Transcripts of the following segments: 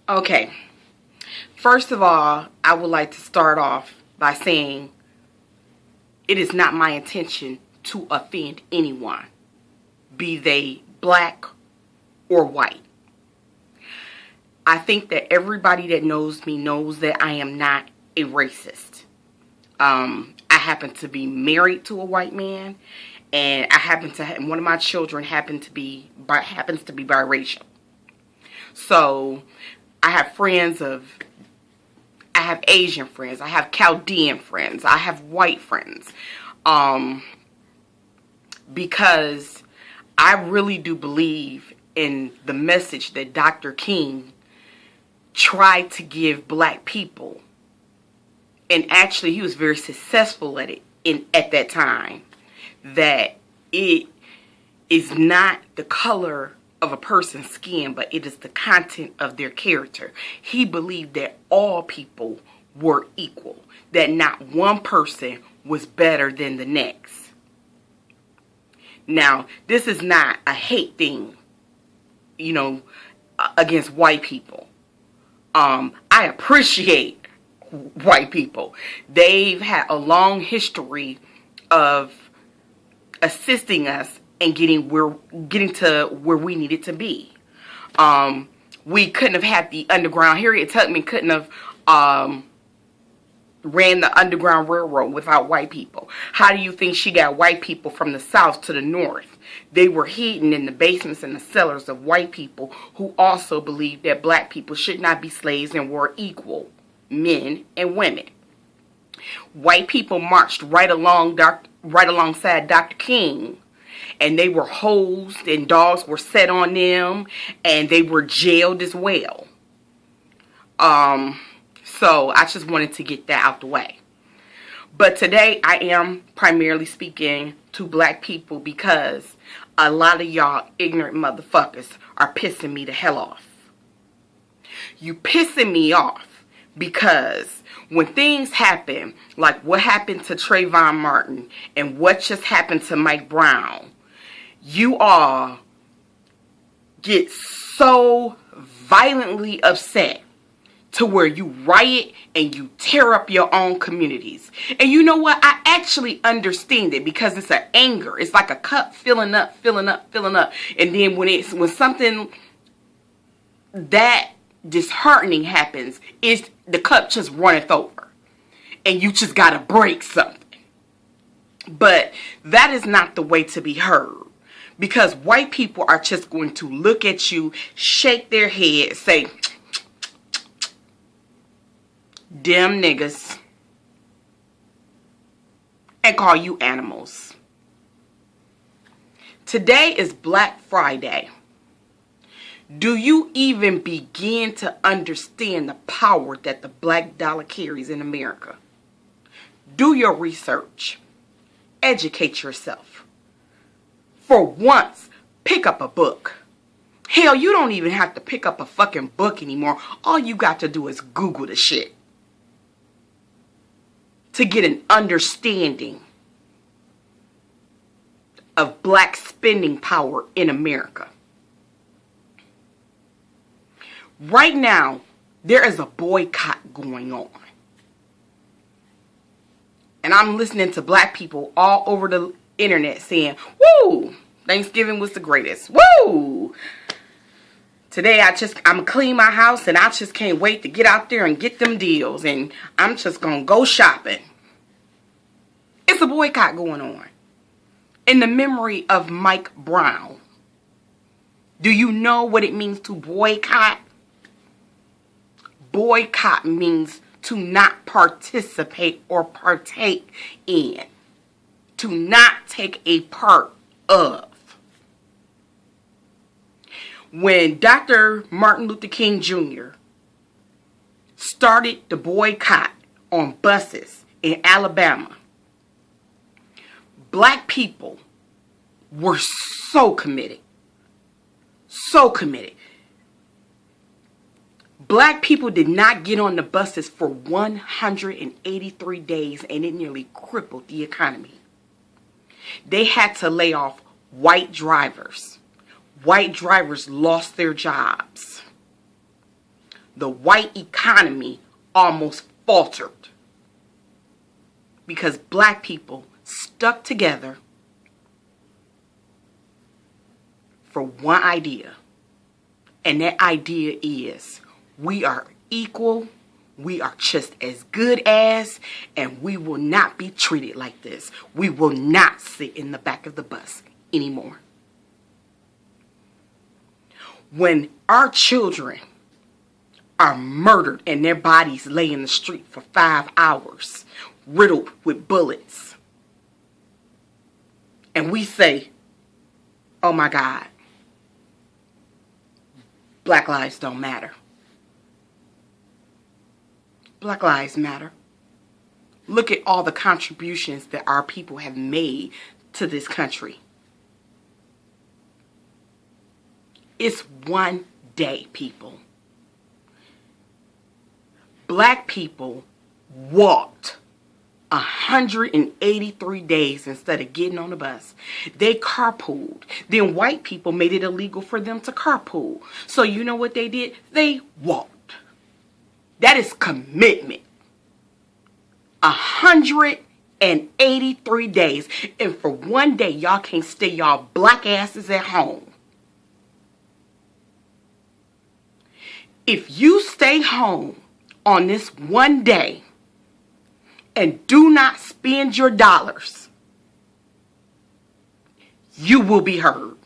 Okay, first of all, I would like to start off by saying it is not my intention to offend anyone, be they black or white. I think that everybody that knows me knows that I am not a racist. I happen to be married to a white man, and I happen to have, one of my children happens to be biracial. So I have Asian friends, I have Chaldean friends, I have white friends, because I really do believe in the message that Dr. King tried to give black people, and actually he was very successful at it at that time, that it is not the color of a person's skin, but it is the content of their character. He believed that all people were equal, that not one person was better than the next. Now, this is not a hate thing, against white people. I appreciate white people. They've had a long history of assisting us and getting to where we needed to be. We couldn't have had the Underground. Harriet Tubman couldn't have ran the Underground Railroad without white people. How do you think she got white people from the South to the North? They were hidden in the basements and the cellars of white people who also believed that black people should not be slaves and were equal, men and women. White people marched right alongside Dr. King, and they were hosed and dogs were set on them, and they were jailed as well. So I just wanted to get that out the way. But today I am primarily speaking to black people because a lot of y'all ignorant motherfuckers are pissing me the hell off. You pissing me off because when things happen, like what happened to Trayvon Martin and what just happened to Mike Brown, you all get so violently upset to where you riot and you tear up your own communities. And you know what? I actually understand it because it's an anger. It's like a cup filling up. And then when something that disheartening happens, the cup just runneth over. And you just gotta break something. But that is not the way to be heard. Because white people are just going to look at you, shake their head, say, "Them niggas," and call you animals. Today is Black Friday. Do you even begin to understand the power that the black dollar carries in America? Do your research. Educate yourself. For once, pick up a book. Hell, you don't even have to pick up a fucking book anymore. All you got to do is Google the shit to get an understanding of black spending power in America. Right now, there is a boycott going on. And I'm listening to black people all over the internet saying, "Woo! Thanksgiving was the greatest. Woo! Today I'm gonna clean my house and I just can't wait to get out there and get them deals. And I'm just gonna go shopping." It's a boycott going on in the memory of Mike Brown. Do you know what it means to boycott? Boycott means to not participate or partake in. To not take a part of. When Dr. Martin Luther King Jr. started the boycott on buses in Alabama, black people were so committed. So committed. Black people did not get on the buses for 183 days, and it nearly crippled the economy. They had to lay off white drivers. White drivers lost their jobs. the white economy almost faltered because black people stuck together for one idea. And that idea is we are equal, we are just as good as, and we will not be treated like this. We will not sit in the back of the bus anymore. When our children are murdered and their bodies lay in the street for 5 hours, riddled with bullets, and we say, oh my God, Black lives don't matter. Black lives matter. Look at all the contributions that our people have made to this country. It's one day, people. Black people walked 183 days instead of getting on the bus. They carpooled. Then white people made it illegal for them to carpool. So you know what they did? They walked. That is commitment. 183 days. And for one day, y'all can't stay y'all black asses at home. If you stay home on this one day and do not spend your dollars, you will be heard.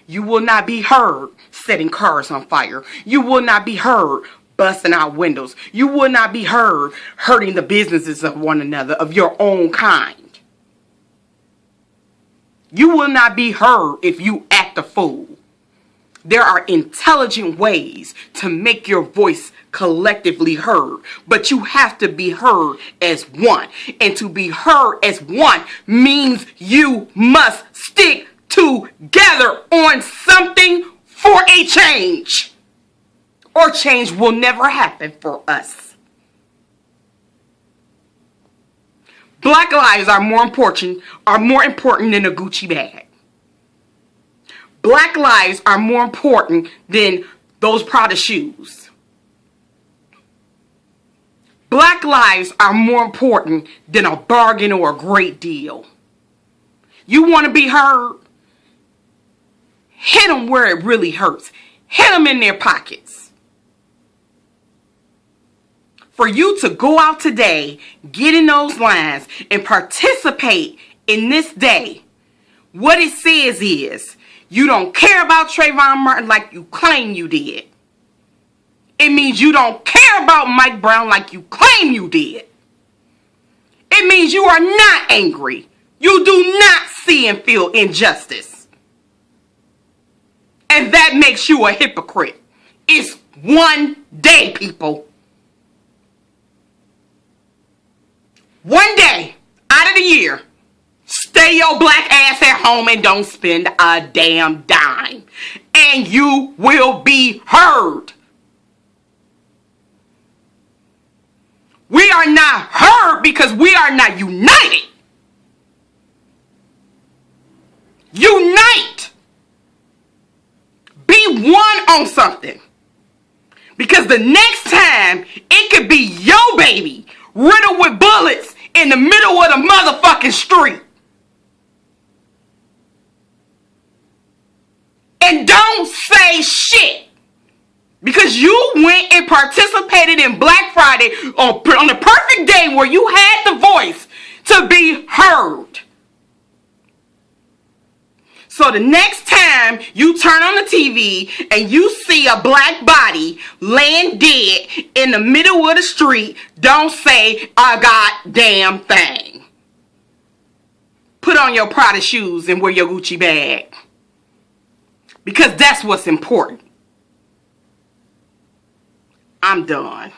You will not be heard setting cars on fire. You will not be heard busting out windows. You will not be heard hurting the businesses of one another, of your own kind. You will not be heard if you act a fool. There are intelligent ways to make your voice collectively heard, but you have to be heard as one. And to be heard as one means you must stick together on something for a change, or change will never happen for us. Black lives are more important than a Gucci bag. Black lives are more important than those Prada shoes. Black lives are more important than a bargain or a great deal. You want to be heard? Hit them where it really hurts. Hit them in their pockets. For you to go out today, get in those lines, and participate in this day, what it says is, you don't care about Trayvon Martin like you claim you did. It means you don't care about Mike Brown like you claim you did. It means you are not angry. You do not see and feel injustice. And that makes you a hypocrite. It's one day, people. One day out of the year. Stay your black ass at home and don't spend a damn dime. And you will be heard. We are not heard because we are not united. Unite. Be one on something. Because the next time, it could be your baby riddled with bullets in the middle of the motherfucking street. And don't say shit. Because you went and participated in Black Friday on the perfect day where you had the voice to be heard. So the next time you turn on the TV and you see a black body laying dead in the middle of the street, don't say a goddamn thing. Put on your Prada shoes and wear your Gucci bag. Because that's what's important. I'm done.